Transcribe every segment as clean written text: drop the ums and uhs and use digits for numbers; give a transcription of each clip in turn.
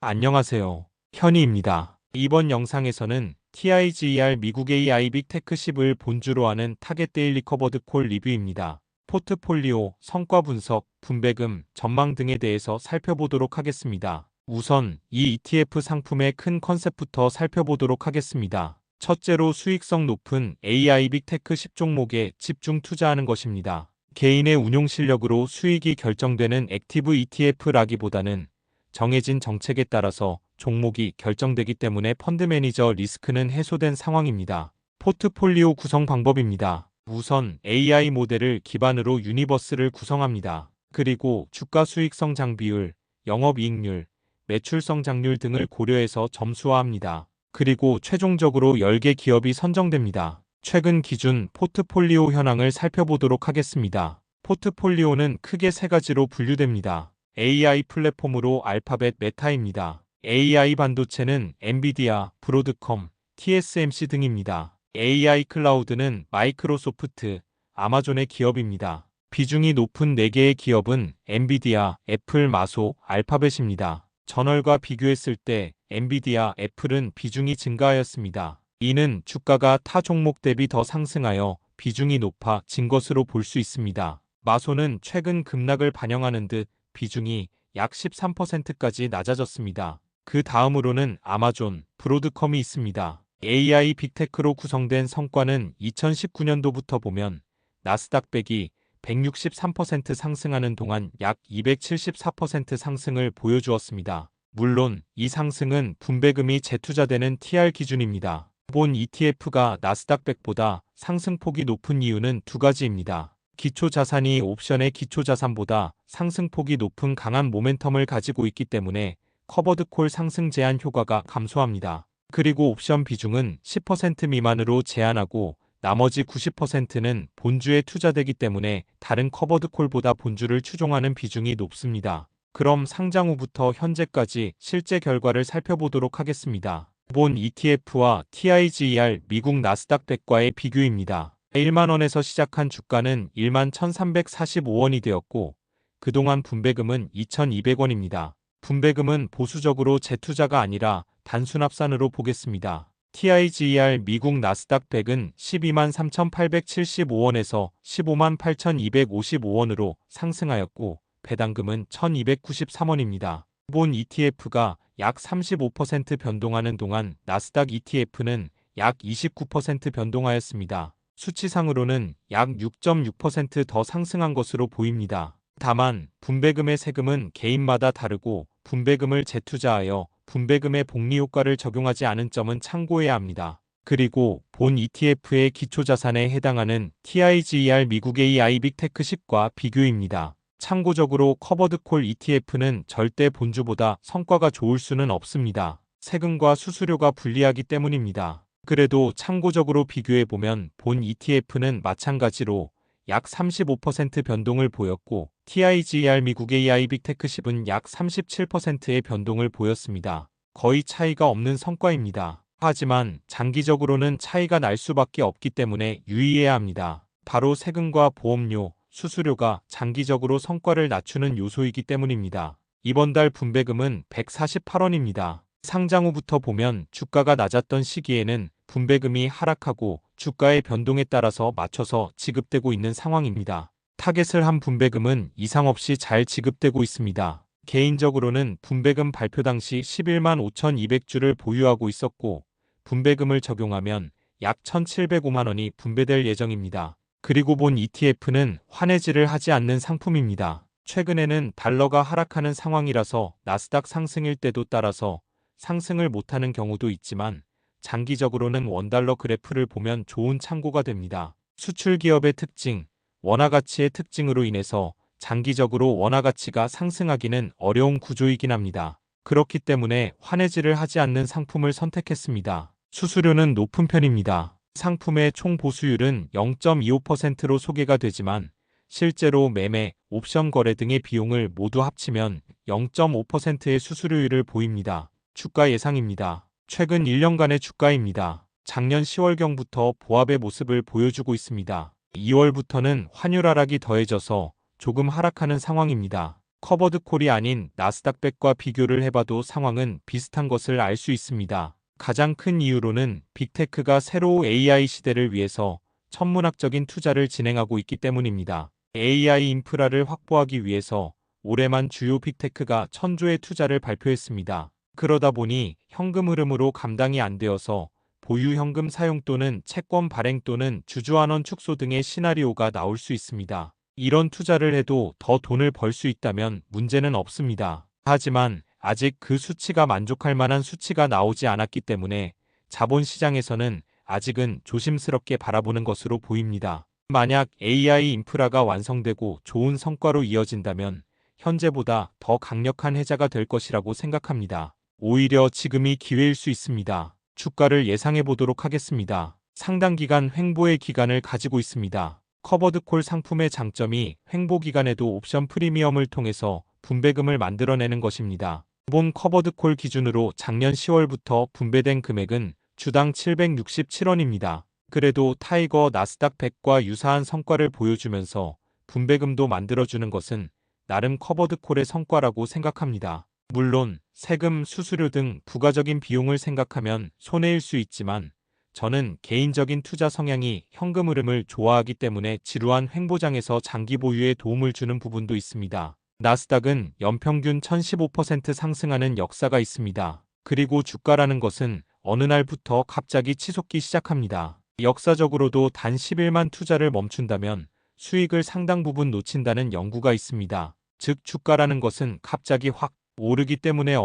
안녕하세요. 현이입니다. 이번 영상에서는 TIGER 미국 AI 빅테크 10을 본주로 하는 타겟 데일리 커버드 콜 리뷰입니다. 포트폴리오, 성과 분석, 분배금, 전망 등에 대해서 살펴보도록 하겠습니다. 우선 이 ETF 상품의 큰 컨셉부터 살펴보도록 하겠습니다. 첫째로 수익성 높은 AI 빅테크 10 종목에 집중 투자하는 것입니다. 개인의 운용 실력으로 수익이 결정되는 액티브 ETF라기보다는 정해진 정책에 따라서 종목이 결정되기 때문에 펀드 매니저 리스크는 해소된 상황입니다. 포트폴리오 구성 방법입니다. 우선 AI 모델을 기반으로 유니버스를 구성합니다. 그리고 주가 수익 성장 비율, 영업이익률, 매출 성장률 등을 고려해서 점수화합니다. 그리고 최종적으로 10개 기업이 선정됩니다. 최근 기준 포트폴리오 현황을 살펴보도록 하겠습니다. 포트폴리오는 크게 세 가지로 분류됩니다. AI 플랫폼으로 알파벳 메타입니다. AI 반도체는 엔비디아, 브로드컴, TSMC 등입니다. AI 클라우드는 마이크로소프트, 아마존의 기업입니다. 비중이 높은 4개의 기업은 엔비디아, 애플, 마소, 알파벳입니다. 전월과 비교했을 때 엔비디아, 애플은 비중이 증가하였습니다. 이는 주가가 타 종목 대비 더 상승하여 비중이 높아진 것으로 볼 수 있습니다. 마소는 최근 급락을 반영하는 듯 비중이 약 13%까지 낮아졌습니다. 그 다음으로는 아마존, 브로드컴이 있습니다. AI 빅테크로 구성된 성과는 2019년도부터 보면 나스닥 100이 163% 상승하는 동안 약 274% 상승을 보여주었습니다. 물론 이 상승은 분배금이 재투자되는 TR 기준입니다. 본 ETF가 나스닥 100보다 상승폭이 높은 이유는 두 가지입니다. 기초자산이 옵션의 기초자산보다 상승폭이 높은 강한 모멘텀을 가지고 있기 때문에 커버드콜 상승 제한 효과가 감소합니다. 그리고 옵션 비중은 10% 미만으로 제한하고 나머지 90%는 본주에 투자되기 때문에 다른 커버드콜보다 본주를 추종하는 비중이 높습니다. 그럼 상장 후부터 현재까지 실제 결과를 살펴보도록 하겠습니다. 본 ETF와 TIGER 미국 나스닥 100과의 비교입니다. 1만원에서 시작한 주가는 1만 1,345원이 되었고 그동안 분배금은 2,200원입니다. 분배금은 보수적으로 재투자가 아니라 단순 합산으로 보겠습니다. TIGER 미국 나스닥 100은 12만 3,875원에서 15만 8,255원으로 상승하였고 배당금은 1,293원입니다. 본 ETF가 약 35% 변동하는 동안 나스닥 ETF는 약 29% 변동하였습니다. 수치상으로는 약 6.6% 더 상승한 것으로 보입니다. 다만 분배금의 세금은 개인마다 다르고 분배금을 재투자하여 분배금의 복리 효과를 적용하지 않은 점은 참고해야 합니다. 그리고 본 ETF의 기초자산에 해당하는 TIGER 미국 AI 빅테크 10과 비교입니다. 참고적으로 커버드콜 ETF는 절대 본주보다 성과가 좋을 수는 없습니다. 세금과 수수료가 불리하기 때문입니다. 그래도 참고적으로 비교해보면 본 ETF는 마찬가지로 약 35% 변동을 보였고 TIGER 미국 AI 빅테크 10은 약 37%의 변동을 보였습니다. 거의 차이가 없는 성과입니다. 하지만 장기적으로는 차이가 날 수밖에 없기 때문에 유의해야 합니다. 바로 세금과 보험료, 수수료가 장기적으로 성과를 낮추는 요소이기 때문입니다. 이번 달 분배금은 148원입니다. 상장 후부터 보면 주가가 낮았던 시기에는 분배금이 하락하고 주가의 변동에 따라서 맞춰서 지급되고 있는 상황입니다. 타겟을 한 분배금은 이상 없이 잘 지급되고 있습니다. 개인적으로는 분배금 발표 당시 11만 5,200주를 보유하고 있었고 분배금을 적용하면 약 1,705만 원이 분배될 예정입니다. 그리고 본 ETF는 환해지를 하지 않는 상품입니다. 최근에는 달러가 하락하는 상황이라서 나스닥 상승일 때도 따라서 상승을 못하는 경우도 있지만 장기적으로는 원달러 그래프를 보면 좋은 참고가 됩니다. 수출 기업의 특징, 원화 가치의 특징으로 인해서 장기적으로 원화 가치가 상승하기는 어려운 구조이긴 합니다. 그렇기 때문에 환해지를 하지 않는 상품을 선택했습니다. 수수료는 높은 편입니다. 상품의 총 보수율은 0.25%로 소개가 되지만 실제로 매매, 옵션 거래 등의 비용을 모두 합치면 0.5%의 수수료율을 보입니다. 주가 예상입니다. 최근 1년간의 주가입니다. 작년 10월경부터 보합의 모습을 보여주고 있습니다. 2월부터는 환율 하락이 더해져서 조금 하락하는 상황입니다. 커버드콜이 아닌 나스닥100과 비교를 해봐도 상황은 비슷한 것을 알 수 있습니다. 가장 큰 이유로는 빅테크가 새로 AI 시대를 위해서 천문학적인 투자를 진행하고 있기 때문입니다. AI 인프라를 확보하기 위해서 올해만 주요 빅테크가 천조의 투자를 발표했습니다. 그러다 보니 현금 흐름으로 감당이 안 되어서 보유 현금 사용 또는 채권 발행 또는 주주환원 축소 등의 시나리오가 나올 수 있습니다. 이런 투자를 해도 더 돈을 벌 수 있다면 문제는 없습니다. 하지만 아직 그 수치가 만족할 만한 수치가 나오지 않았기 때문에 자본시장에서는 아직은 조심스럽게 바라보는 것으로 보입니다. 만약 AI 인프라가 완성되고 좋은 성과로 이어진다면 현재보다 더 강력한 해자가 될 것이라고 생각합니다. 오히려 지금이 기회일 수 있습니다. 주가를 예상해 보도록 하겠습니다. 상당 기간 횡보의 기간을 가지고 있습니다. 커버드콜 상품의 장점이 횡보 기간에도 옵션 프리미엄을 통해서 분배금을 만들어내는 것입니다. 기본 커버드콜 기준으로 작년 10월부터 분배된 금액은 주당 767원입니다. 그래도 타이거 나스닥 100과 유사한 성과를 보여주면서 분배금도 만들어주는 것은 나름 커버드콜의 성과라고 생각합니다. 물론 세금, 수수료 등 부가적인 비용을 생각하면 손해일 수 있지만 저는 개인적인 투자 성향이 현금 흐름을 좋아하기 때문에 지루한 횡보장에서 장기 보유에 도움을 주는 부분도 있습니다. 나스닥은 연평균 1015% 상승하는 역사가 있습니다. 그리고 주가라는 것은 어느 날부터 갑자기 치솟기 시작합니다. 역사적으로도 단 10일만 투자를 멈춘다면 수익을 상당 부분 놓친다는 연구가 있습니다. 즉 주가라는 것은 갑자기 확 오르기 때문에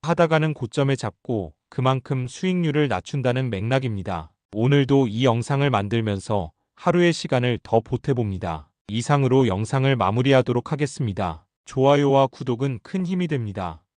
하다가는 고점에 잡고 그만큼 수익률을 낮춘다는 맥락입니다. 오늘도 이 영상을 만들면서 하루의 시간을 더 보태봅니다. 이상으로 영상을 마무리하도록 하겠습니다. 좋아요와 구독은 큰 힘이 됩니다.